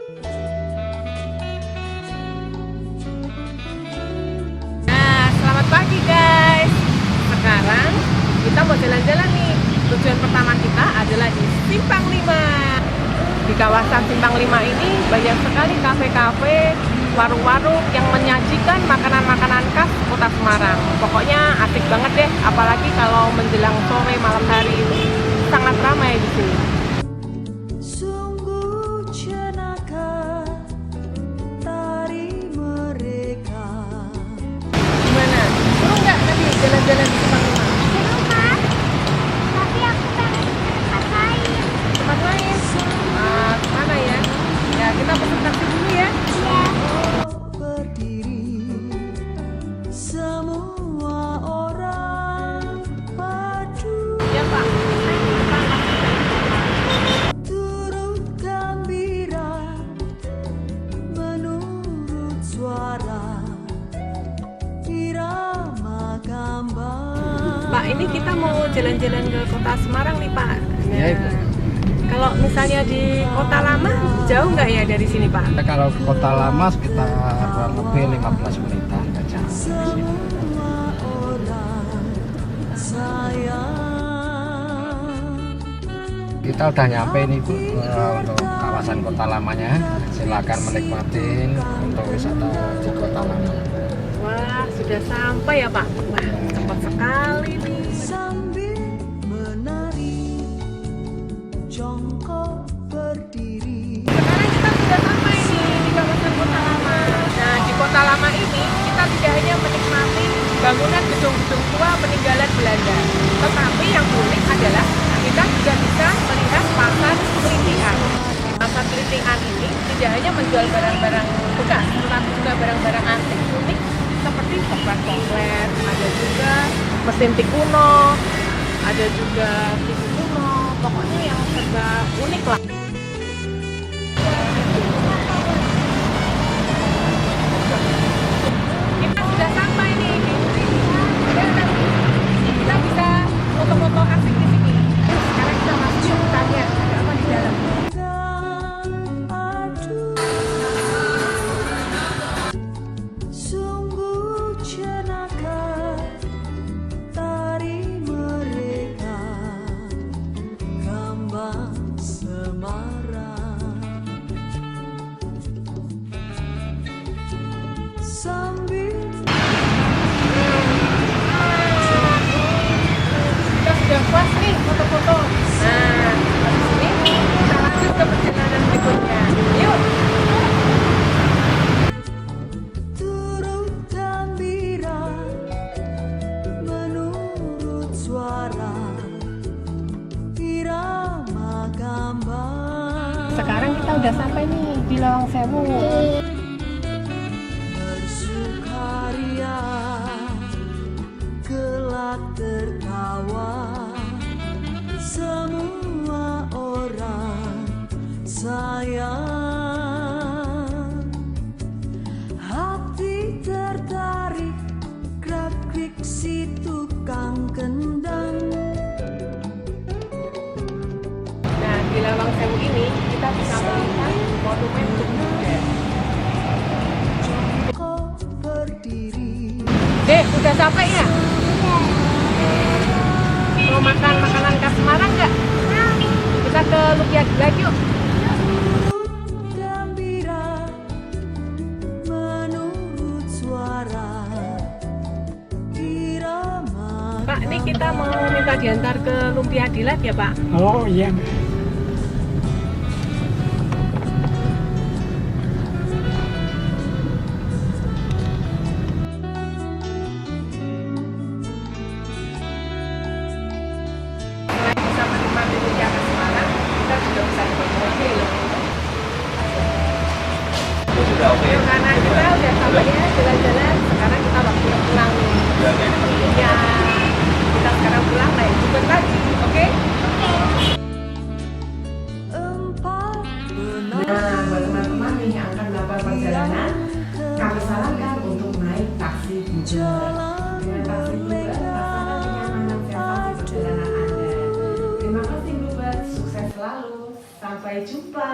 Nah, selamat pagi guys. Sekarang kita mau jalan-jalan nih. Tujuan pertama kita adalah di Simpang 5. Di kawasan Simpang 5 ini banyak sekali kafe-kafe, warung-warung yang menyajikan makanan-makanan khas Kota Semarang. Pokoknya asik banget deh, apalagi kalau menjelang sore malam hari ini sangat ramai di sini. Sungguh jenaka tari mereka. Gimana? Seru nggak tadi jalan-jalan di Simpang 5? Seru kan? Tapi aku pengen tempat lain. Tempat lain? Mana ya? Ya kita pesen taksi dulu ya. Iya. Berdiri semua orang padu Ya Pak. turut gembira menurut suara irama gambar. Pak, ini kita mau jalan-jalan ke Kota Semarang nih Pak. Nah, Iya, Ibu. kalau misalnya di Kota Lama jauh nggak ya dari sini Pak? Kalau ke Kota Lama sekitar kurang lebih 15 menitan nggak jauh. Semua orang sayang. Kita udah nyampe nih Bu, untuk kawasan Kota Lamanya. Silakan menikmati untuk wisata di Kota Lama. Wah, sudah sampai ya Pak. Wah, cepat sekali nih. Sambil menari jongkok berdiri. Sekarang kita sudah sampai nih di kawasan Kota Lama. Nah, di Kota Lama ini kita tidak hanya menikmati bangunan gedung-gedung tua peninggalan Belanda, tetapi yang unik adalah kita juga bisa melihat pasar Kelitian. Pasar Kelitian ini tidak hanya menjual barang-barang bekas, tetapi juga barang-barang antik unik seperti toples-toples, ada juga mesin tik kuno, ada juga TV kuno, pokoknya yang serba unik lah. Kita sudah sampai nih di sini. Kita bisa foto-foto asik di sini. Sekarang kita masuk yuk, tanya ada apa di dalam. Aduh, sungguh jenaka tari mereka gambang Semarang. Sambil Kita sudah puas nih foto-foto. Nah, habis ini kita lanjut ke perjalanan berikutnya. Yuk. turut gembira menurut suara irama gambar. Sekarang kita udah sampai nih di Lawang Sewu. Bersukaria kelak tertawa semua orang sayang. Hati tertarik gerak-gerik si tukang kendang. Nah, di Lawang Sewu ini kita bisa melihat monumen Buddha. Kau berdiri Dek, udah sampai ya? Mau makan makanan khas Semarang nggak? Kita ke Lumpia lagi yuk. gembira menurut suara irama. Pak, ini kita mau minta diantar ke Lumpia Dilat ya Pak? Oh iya. Selain bisa menikmati Lumpia khas Semarang, kita juga bisa foto-foto loh. Yuk, karena kita udah sampai ya jalan-jalan, sekarang kita waktunya pulang nih. Ya, kita sekarang pulang naik Uber lagi, oke? Empat benar Nah, buat teman-teman nih yang akan melakukan perjalanan, kami sarankan untuk naik taksi Uber. Dengan taksi Uber, rasakan kenyamanan sensasi perjalanan Anda. Terima kasih Uber, sukses selalu. Sampai jumpa.